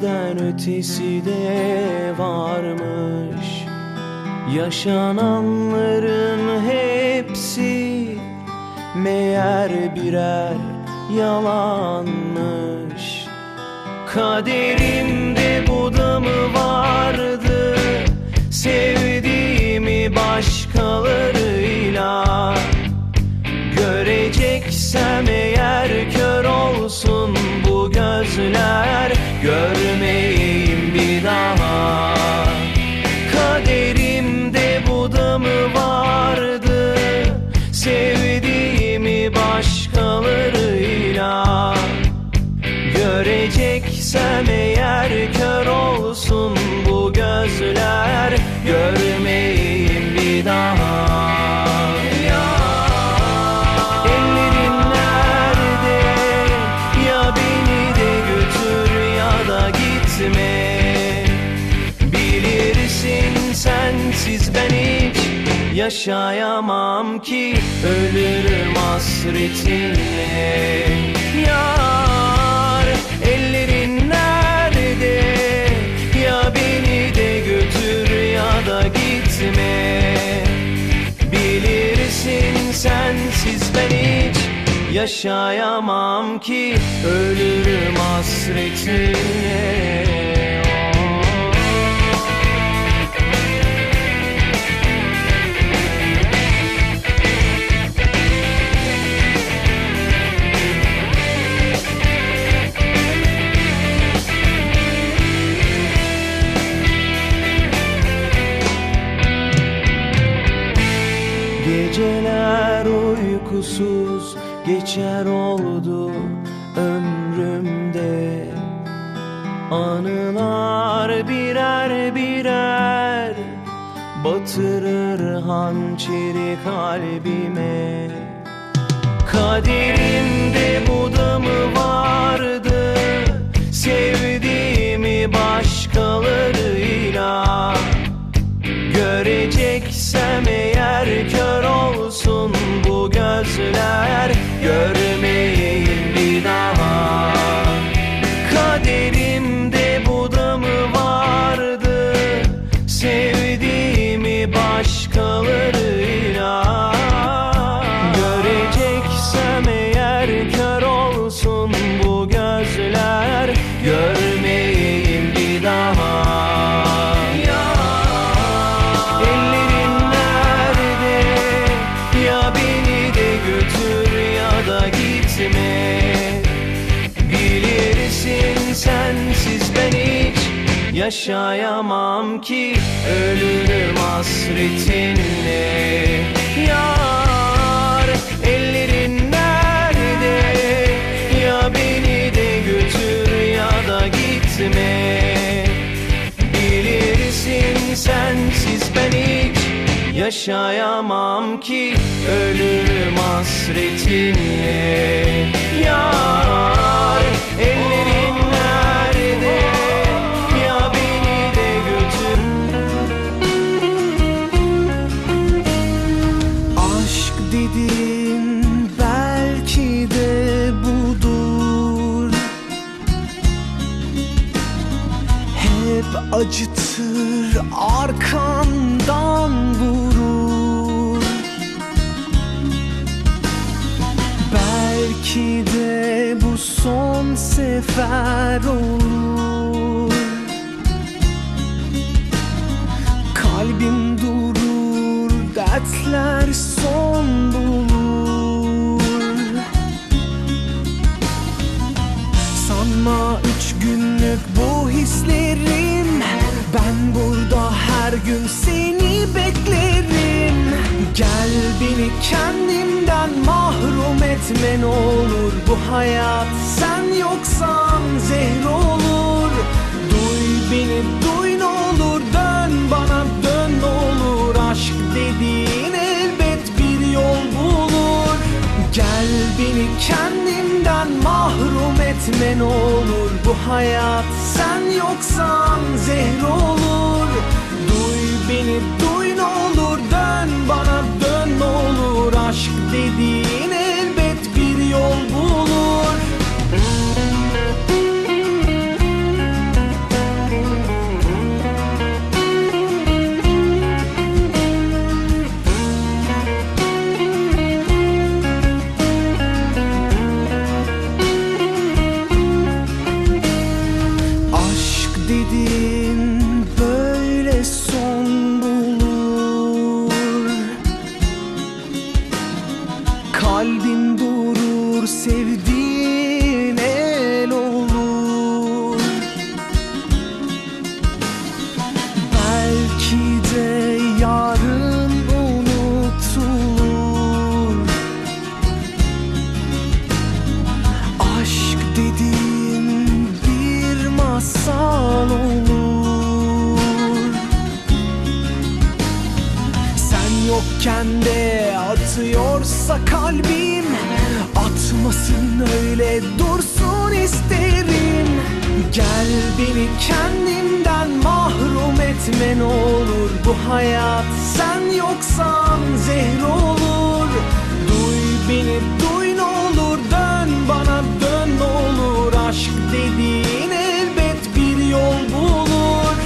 sözlerden ötesi de varmış. Yaşananların hepsi meğer birer yalanmış. Kaderimde bu da mı vardı, sevdiğimi başkalarıyla? Göreceksem eğer kör olsun bu gözler, görmeyeyim bir daha. Kaderimde bu da mı vardı, sevdiğimi başkalarıyla? Göreceksem eğer kör olsun bu gözler, görmeyeyim bir daha. Ellerin nerede? Ya beni de götür ya da gitme. Bilirsin sensiz ben hiç yaşayamam ki, ölürüm hasretinle. Yar, ellerin nerede? Ya beni de götür ya da gitme. Bilirsin sensiz ben hiç yaşayamam ki, ölürüm hasretinle. Geceler uykusuz geçer oldu ömrümde. Anılar birer birer batırır hançeri kalbime. Kaderimde bu da mı vardı, sevdiğimi başkalarıyla? Göreceksem eğer kör olsun bu gözler, görmeyeyim bir daha. Kaderimde bu da mı vardı, sevdiğimi başkalarıyla? Göreceksem eğer kör olsun bu gözler, görmeyeyim bir daha. Bilirsin sensiz ben hiç yaşayamam ki, ölürüm hasretinle. Yar, ellerin nerede? Ya beni de götür ya da gitme. Bilirsin sensiz ben hiç yaşayamam ki, ölürüm hasretinle. Yar, ellerin nerede? Ya beni de götür. Aşk dediğin belki de budur, hep acıtır, arkandan vurur. Belki de bu son sefer olur. Kalbim durur, dertler son bulur. Sanma 3 günlük bu hislerim, ben burada her gün seni beklerim. Gel beni kendimden mahrum etme ne olur, bu hayat sen yoksan zehir olur. Duy beni duy ne olur, dön bana dön ne olur. Aşk dediğin elbet bir yol bulur. Gel beni kendimden mahrum etme ne olur, bu hayat sen yoksan zehir olur. Duy beni duy ne olur, dön bana dön ne olur. Aşk dediğin elbet bir yol bulur. Kalbin durur, sevdiğin el olur. Belki de yarın unutulur. Aşk dediğin bir masal olur. Sen yokken de atıyorsa kalbim, atmasın, öyle dursun isterim. Gel beni kendimden mahrum etme ne olur. Bu hayat sen yoksan zehir olur. Duy beni, duy ne olur, dön bana, dön ne olur. Aşk dediğin elbet bir yol bulur.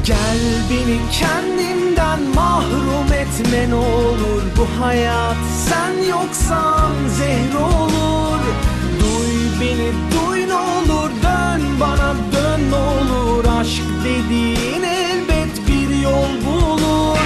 Gel beni kendimden mahrum etme ne olur. Bu hayat sen yoksan zehir olur. Duy beni, duy ne olur, dön bana, dön ne olur. Aşk dediğin elbet bir yol bulur.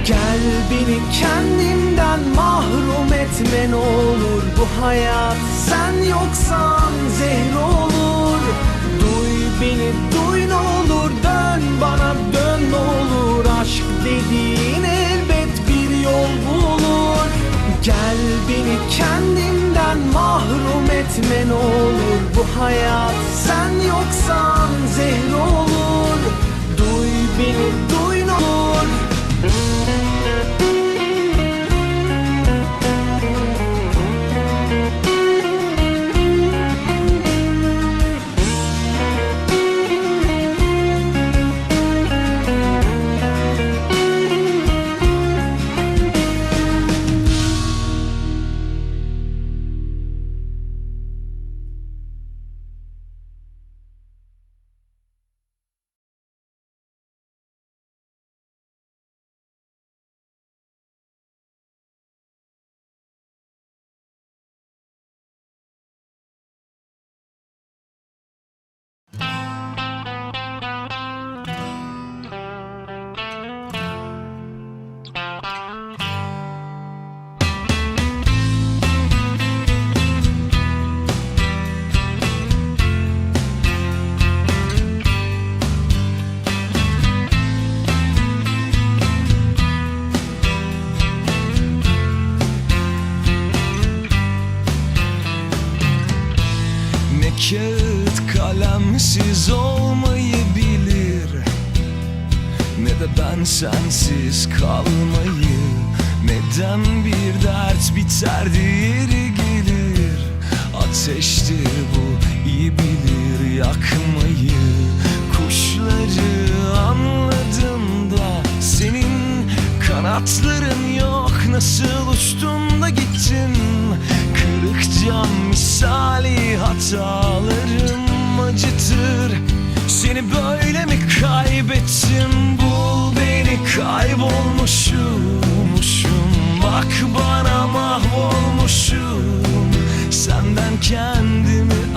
Gel beni kendimden mahrum etme ne olur. Bu hayat sen yoksan zehir olur. Duy beni, duy ne olur, dön bana, dön ne olur. Aşk dediğin elbet bir yol bulur. Gel beni kendimden mahrum etme ne olur. Bu hayat sen yoksan zehir olur. Duy beni, duy ne olur. Kağıt kalemsiz olmayı bilir, ne de ben sensiz kalmayı. Neden bir dert biter diğeri gelir. Ateştir bu, iyi bilir yakmayı. Kuşları anladım da senin kanatların yok. Nasıl uçtun da gittin? Kırık cam misali hatalarım acıtır. Seni böyle mi kaybettim? Bul beni, kaybolmuşum. Bak bana, mahvolmuşum. Senden kendimi